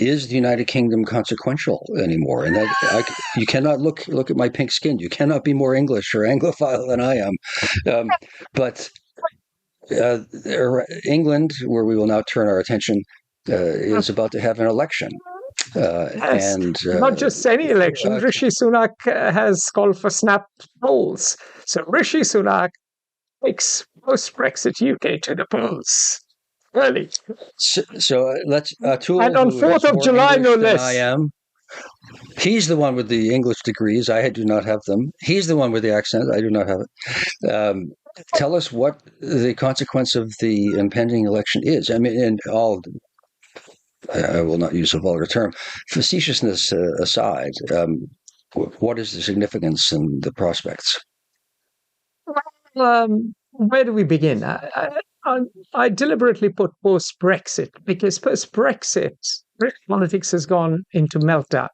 is the United Kingdom consequential anymore? And you cannot look at my pink skin. You cannot be more English or Anglophile than I am. But England, where we will now turn our attention, is about to have an election. Yes, and not just any election. Rishi Sunak has called for snap polls. So Rishi Sunak takes post-Brexit UK to the polls early. So let's. And on 4th of July, no less. I am. He's the one with the English degrees. I do not have them. He's the one with the accent. I do not have it. Tell us what the consequence of the impending election is. I mean, in all, I will not use a vulgar term, facetiousness aside, what is the significance and the prospects? Where do we begin? I deliberately put post-Brexit because post-Brexit, British politics has gone into meltdown.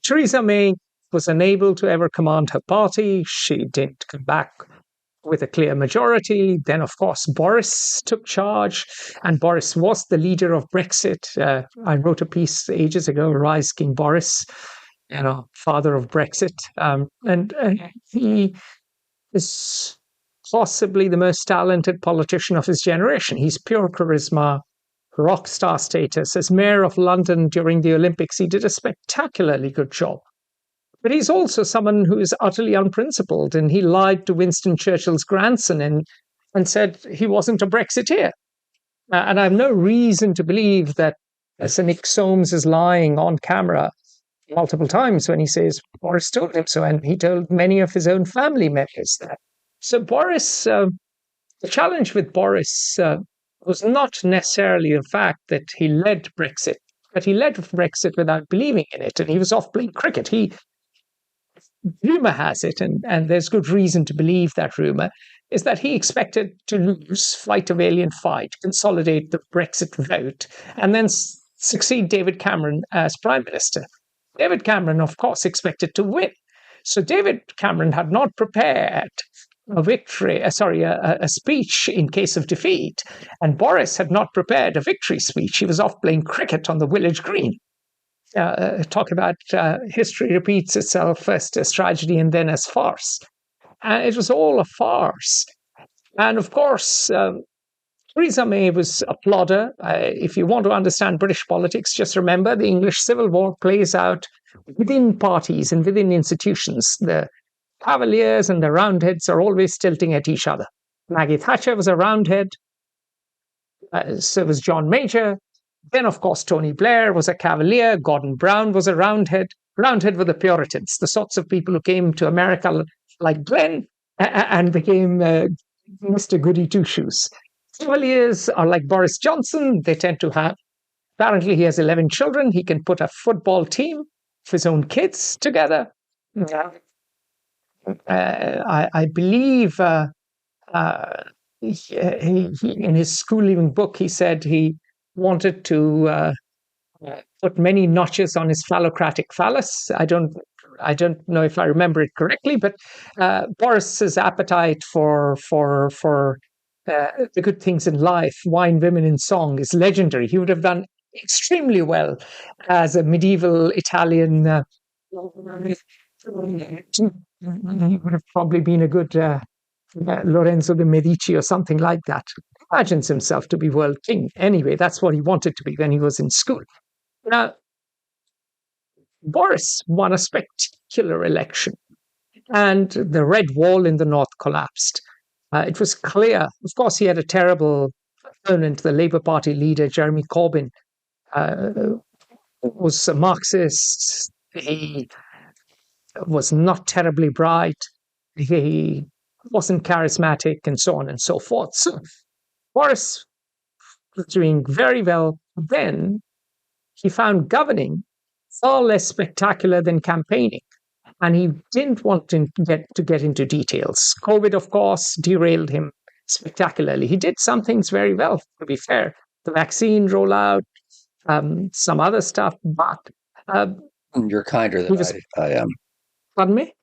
Theresa May was unable to ever command her party. She didn't come back with a clear majority. Then, of course, Boris took charge, and Boris was the leader of Brexit. I wrote a piece ages ago, Rise King Boris, father of Brexit. And he is possibly the most talented politician of his generation. He's pure charisma, rock star status. As mayor of London during the Olympics, he did a spectacularly good job. But he's also someone who is utterly unprincipled, and he lied to Winston Churchill's grandson and said he wasn't a Brexiteer. And I have no reason to believe that Sir Nick Soames is lying on camera multiple times when he says Boris told him so, and he told many of his own family members that. So Boris, the challenge with Boris was not necessarily the fact that he led Brexit, but he led Brexit without believing in it, and he was off playing cricket. Rumour has it, and there's good reason to believe that rumour, is that he expected to lose, fight a valiant fight, consolidate the Brexit vote, and then succeed David Cameron as Prime Minister. David Cameron, of course, expected to win. So David Cameron had not prepared a speech in case of defeat, and Boris had not prepared a victory speech. He was off playing cricket on the village green. Talk about history repeats itself first as tragedy and then as farce. And it was all a farce. And of course, Theresa May was a plodder. If you want to understand British politics, just remember the English Civil War plays out within parties and within institutions. The Cavaliers and the Roundheads are always tilting at each other. Maggie Thatcher was a Roundhead. So was John Major. Then, of course, Tony Blair was a Cavalier. Gordon Brown was a Roundhead. Roundhead were the Puritans, the sorts of people who came to America like Glenn and became Mr. Goody Two-Shoes. Cavaliers are like Boris Johnson. They tend to have, apparently he has 11 children. He can put a football team of his own kids together. I believe he, in his school-leaving book, he said he wanted to put many notches on his phallocratic phallus. I don't know if I remember it correctly, but Boris's appetite for the good things in life, wine, women, and song, is legendary. He would have done extremely well as a medieval Italian. He would have probably been a good Lorenzo de Medici or something like that. Imagines himself to be world king. Anyway, that's what he wanted to be when he was in school. Now, Boris won a spectacular election, and the red wall in the north collapsed. It was clear. Of course, he had a terrible opponent, the Labour Party leader, Jeremy Corbyn, was a Marxist. He was not terribly bright. He wasn't charismatic, and so on and so forth. So Boris was doing very well. Then he found governing far less spectacular than campaigning, and he didn't want to get into details. COVID, of course, derailed him spectacularly. He did some things very well, to be fair. The vaccine rollout, some other stuff, but... You're kinder than I am. Pardon me?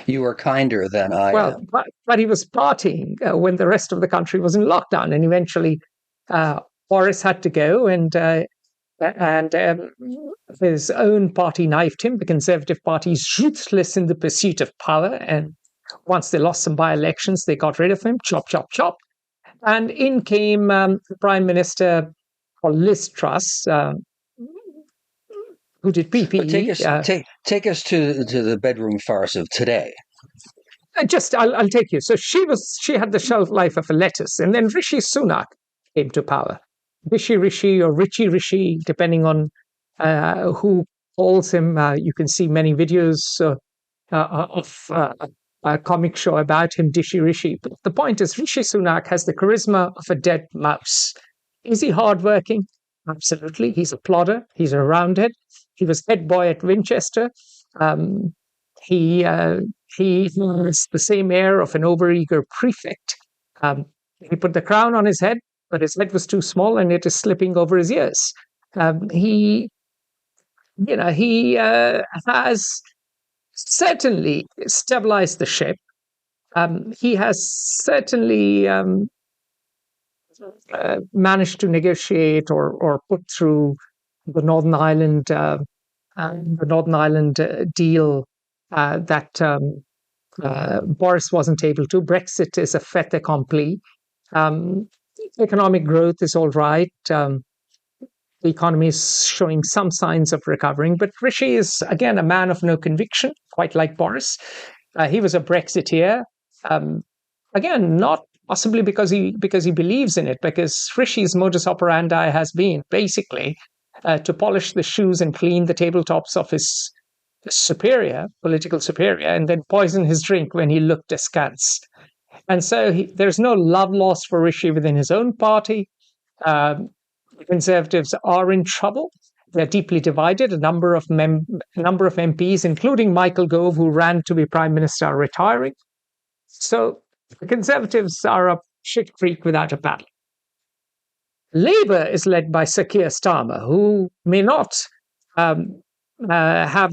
You are kinder than I am. But he was partying when the rest of the country was in lockdown, and eventually Boris had to go, and his own party knifed him. The Conservative Party is ruthless in the pursuit of power, and once they lost some by-elections, they got rid of him. Chop, chop, chop. And in came Prime Minister Liz Truss, who did PPE. But take us to the bedroom farce of today. I'll take you. So she had the shelf life of a lettuce, and then Rishi Sunak came to power. Rishi or Richie Rishi, depending on who calls him. You can see many videos of a comic show about him, Dishy Rishi. But the point is, Rishi Sunak has the charisma of a dead mouse. Is he hardworking? Absolutely. He's a plodder. He's a roundhead. He was head boy at Winchester. He has the same air of an overeager prefect. He put the crown on his head, but his head was too small and it is slipping over his ears. He has certainly stabilized the ship. He has certainly managed to negotiate or put through the Northern Ireland deal that Boris wasn't able to. Brexit is a fait accompli. Economic growth is all right. The economy is showing some signs of recovering, but Rishi is, again, a man of no conviction, quite like Boris. He was a Brexiteer. Again, not possibly because he believes in it, because Rishi's modus operandi has been basically to polish the shoes and clean the tabletops of his political superior, and then poison his drink when he looked askance. And so there's no love lost for Rishi within his own party. The Conservatives are in trouble. They're deeply divided. A number of MPs, including Michael Gove, who ran to be Prime Minister, are retiring. So the Conservatives are a shit creek without a paddle. Labour is led by Sir Keir Starmer, who may not have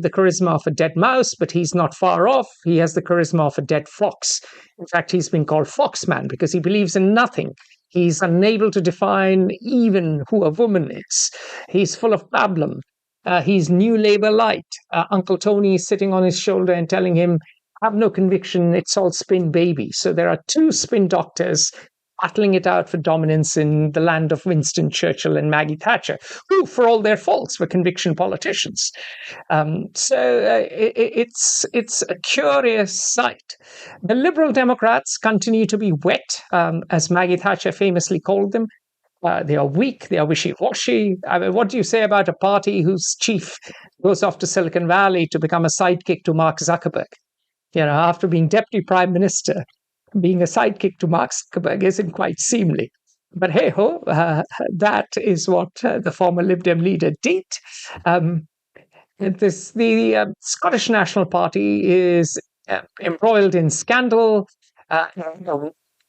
the charisma of a dead mouse, but he's not far off. He has the charisma of a dead fox. In fact, he's been called Foxman because he believes in nothing. He's unable to define even who a woman is. He's full of pablum. He's New Labour light. Uncle Tony is sitting on his shoulder and telling him, have no conviction, it's all spin baby. So there are two spin doctors battling it out for dominance in the land of Winston Churchill and Maggie Thatcher, who, for all their faults, were conviction politicians. It's a curious sight. The Liberal Democrats continue to be wet, as Maggie Thatcher famously called them. They are weak, they are wishy-washy. I mean, what do you say about a party whose chief goes off to Silicon Valley to become a sidekick to Mark Zuckerberg? After being Deputy Prime Minister, being a sidekick to Mark Zuckerberg isn't quite seemly. But hey-ho, that is what the former Lib Dem leader did. The Scottish National Party is embroiled in scandal.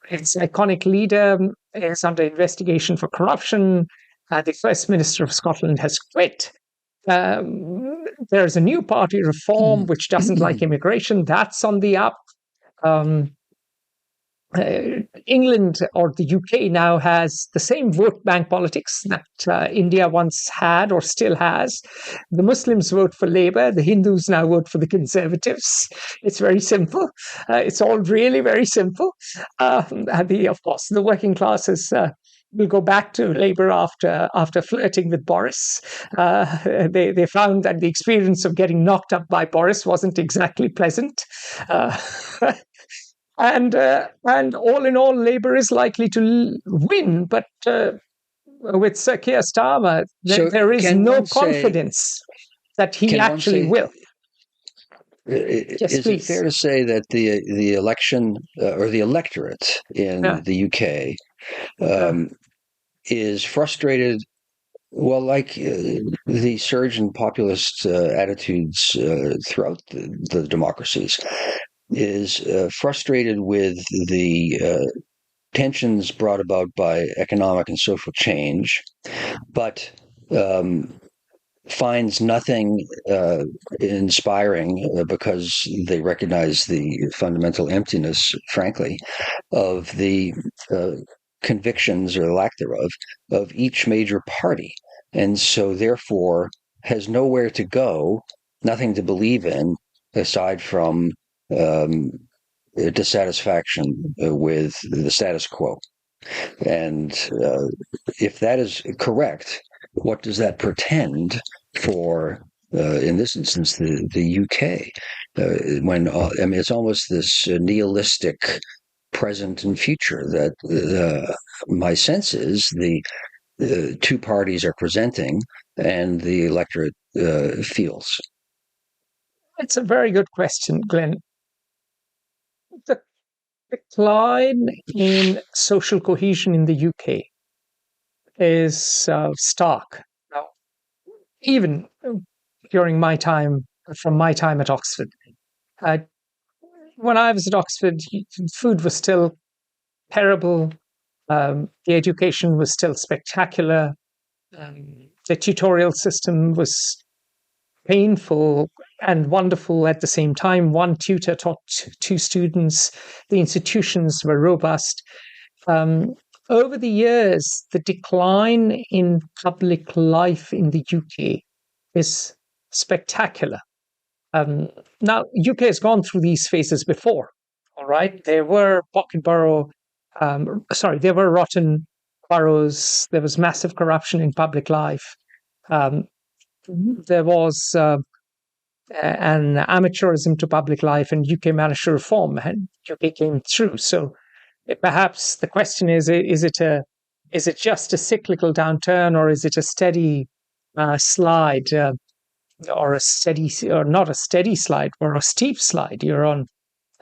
Its iconic leader is under investigation for corruption. The First Minister of Scotland has quit. There's a new party, Reform, which doesn't like immigration. That's on the up. England, or the UK, now has the same vote bank politics that India once had or still has. The Muslims vote for Labour. The Hindus now vote for the Conservatives. It's very simple. It's all really very simple. Of course, the working classes will go back to Labour after flirting with Boris. They found that the experience of getting knocked up by Boris wasn't exactly pleasant. And all in all, Labour is likely to win, but with Sir Keir Starmer, there is no confidence that he actually will. Is it fair to say that the election or the electorate in the UK is frustrated? Well, like the surge in populist attitudes throughout the democracies, is frustrated with the tensions brought about by economic and social change, but finds nothing inspiring because they recognize the fundamental emptiness, frankly, of the convictions or lack thereof of each major party, and so therefore has nowhere to go, nothing to believe in aside from dissatisfaction with the status quo. And if that is correct, what does that portend for, in this instance, the UK? When it's almost this nihilistic present and future that my sense is the two parties are presenting and the electorate feels. It's a very good question, Glenn. The decline in social cohesion in the UK is stark. Now, even during my time, from my time at Oxford, when I was at Oxford, food was still terrible. The education was still spectacular. The tutorial system was painful and wonderful at the same time. One tutor taught two students. The institutions were robust. Over the years, the decline in public life in the UK is spectacular. Now, UK has gone through these phases before. All right, there were there were rotten boroughs. There was massive corruption in public life. There was an amateurism to public life, and UK managed to reform, and UK came through. So perhaps the question is it just a cyclical downturn, or is it a steady slide, or not a steady slide, or a steep slide? You're on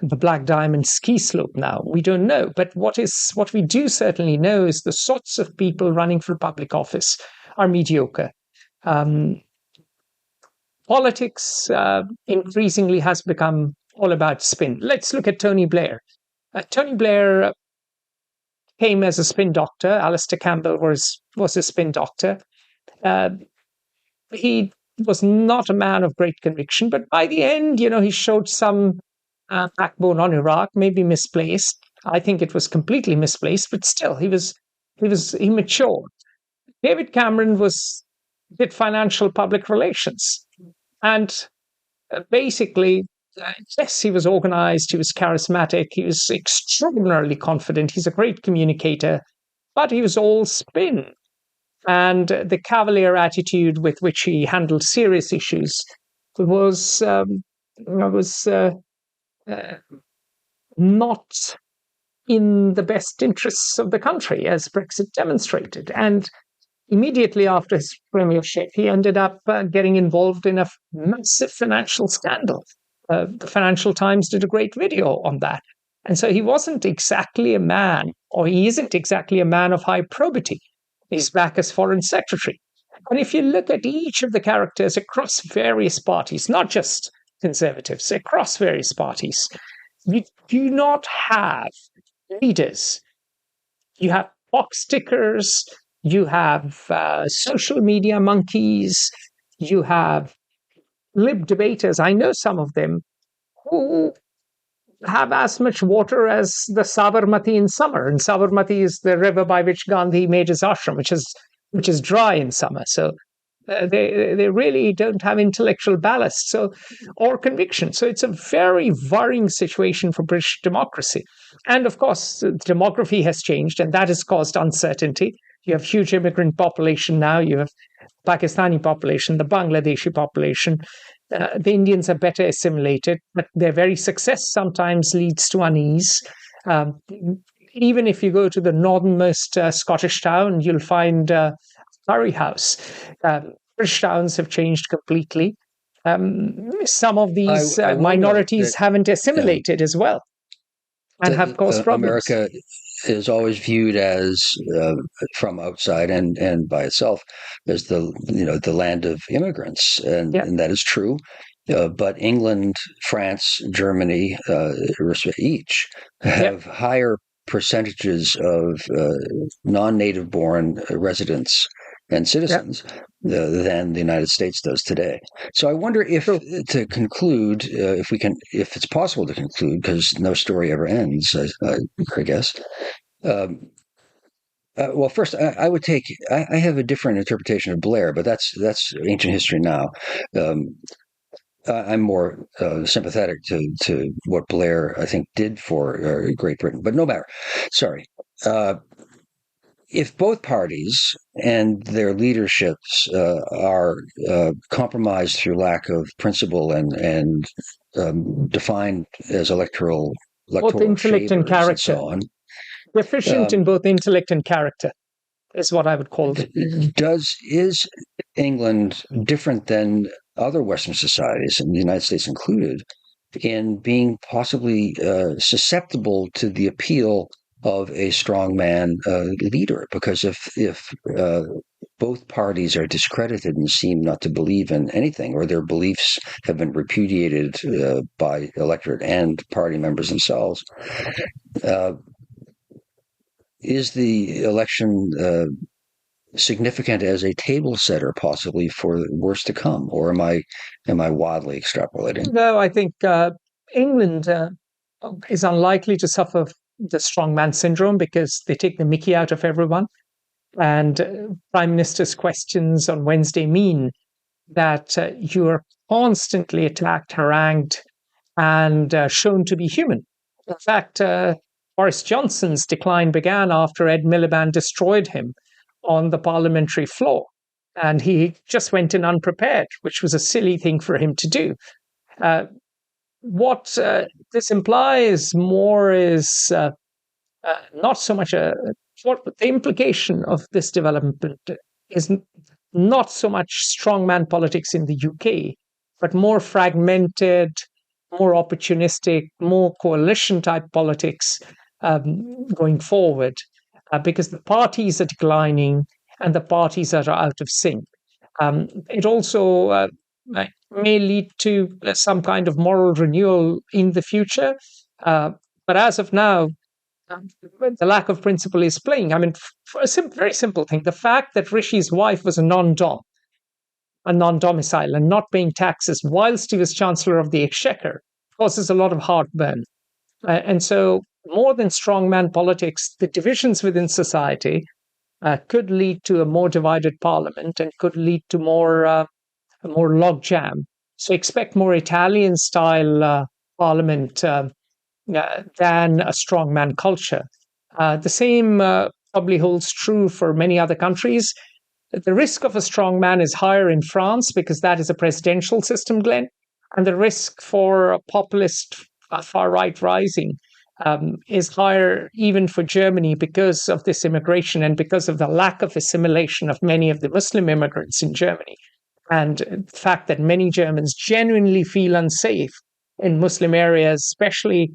the Black Diamond ski slope now. We don't know, but what we do certainly know is the sorts of people running for public office are mediocre. Politics increasingly has become all about spin. Let's look at Tony Blair. Tony Blair came as a spin doctor. Alistair Campbell was a spin doctor. He was not a man of great conviction, but by the end, he showed some backbone on Iraq, maybe misplaced. I think it was completely misplaced, but still, he matured. David Cameron did financial public relations, and basically, yes, he was organized, he was charismatic, he was extraordinarily confident, he's a great communicator, but he was all spin. And the cavalier attitude with which he handled serious issues was not in the best interests of the country, as Brexit demonstrated. And immediately after his premiership, he ended up getting involved in a massive financial scandal. The Financial Times did a great video on that. And so he wasn't exactly a man, or he isn't exactly a man of high probity. He's back as Foreign Secretary. And if you look at each of the characters across various parties, not just Conservatives, across various parties, you do not have leaders. You have box tickers, you have social media monkeys, you have lib debaters. I know some of them who have as much water as the Sabarmati in summer. And Sabarmati is the river by which Gandhi made his ashram, which is dry in summer. So they really don't have intellectual ballast or conviction. So it's a very worrying situation for British democracy. And of course, the demography has changed, and that has caused uncertainty. You have huge immigrant population now. You have Pakistani population, the Bangladeshi population. The Indians are better assimilated, but their very success sometimes leads to unease. Even if you go to the northernmost Scottish town, you'll find Curry House. British towns have changed completely. Some of these minorities haven't assimilated as well, and have caused problems. America is always viewed as from outside and by itself as the land of immigrants, and that is true. But England, France, Germany, each have higher percentages of non-native born residents and citizens than the United States does today. So I wonder if, to conclude, if it's possible to conclude, because no story ever ends, I guess. Well, first, I would take. I have a different interpretation of Blair, but that's ancient history now. Um, I'm more sympathetic to what Blair, I think, did for Great Britain. But no matter. Sorry. Uh, if both parties and their leaderships are compromised through lack of principle and defined as Both electoral intellect and shavers and character. so on, Deficient in both intellect and character is what I would call them. is England different than other Western societies, and the United States included, in being possibly susceptible to the appeal of a strongman leader? Because if both parties are discredited and seem not to believe in anything, or their beliefs have been repudiated by electorate and party members themselves, uh, is the election significant as a table setter, possibly for worse to come, or am I wildly extrapolating? No, I think England is unlikely to suffer the strongman syndrome because they take the mickey out of everyone. And Prime Minister's questions on Wednesday mean that you are constantly attacked, harangued, and shown to be human. In fact, Boris Johnson's decline began after Ed Miliband destroyed him on the parliamentary floor. And he just went in unprepared, which was a silly thing for him to do. What this implies more is not so much what the implication of this development is not so much strongman politics in the UK, but more fragmented, more opportunistic, more coalition type politics going forward, because the parties are declining and the parties are out of sync. It also may lead to some kind of moral renewal in the future. But as of now, the lack of principle is playing. I mean, for a very simple thing, the fact that Rishi's wife was a non-domicile and not paying taxes whilst he was Chancellor of the Exchequer causes a lot of heartburn. And so more than strongman politics, the divisions within society could lead to a more divided parliament and could lead to more logjam. So expect more Italian-style parliament than a strongman culture. The same probably holds true for many other countries. The risk of a strongman is higher in France because that is a presidential system, Glenn, and the risk for a populist far-right rising is higher even for Germany because of this immigration and because of the lack of assimilation of many of the Muslim immigrants in Germany. And the fact that many Germans genuinely feel unsafe in Muslim areas, especially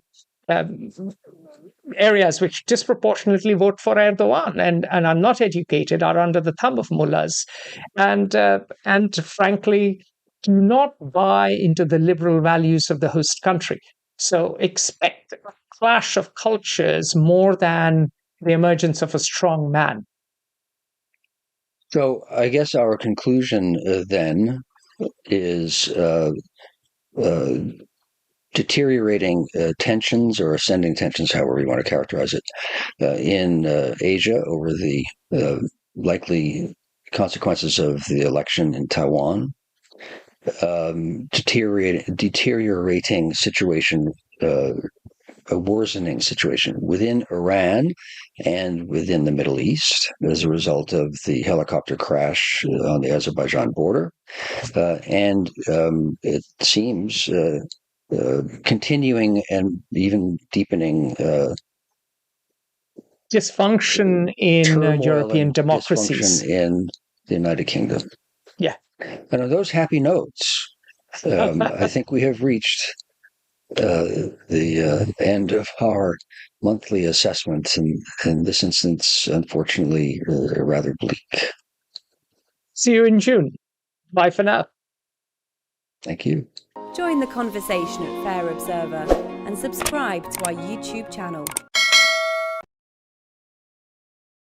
areas which disproportionately vote for Erdogan and are not educated, are under the thumb of mullahs, and frankly do not buy into the liberal values of the host country. So expect a clash of cultures more than the emergence of a strong man. So I guess our conclusion then is deteriorating tensions or ascending tensions, however you want to characterize it, in Asia over the likely consequences of the election in Taiwan, deteriorating situation, a worsening situation within Iran and within the Middle East as a result of the helicopter crash on the Azerbaijan border. And it seems continuing and even deepening dysfunction in European democracies. Dysfunction in the United Kingdom. Yeah. And on those happy notes, I think we have reached the end of our monthly assessment, and in this instance, unfortunately, rather bleak. See you in June. Bye for now. Thank you. Join the conversation at Fair Observer and subscribe to our YouTube channel.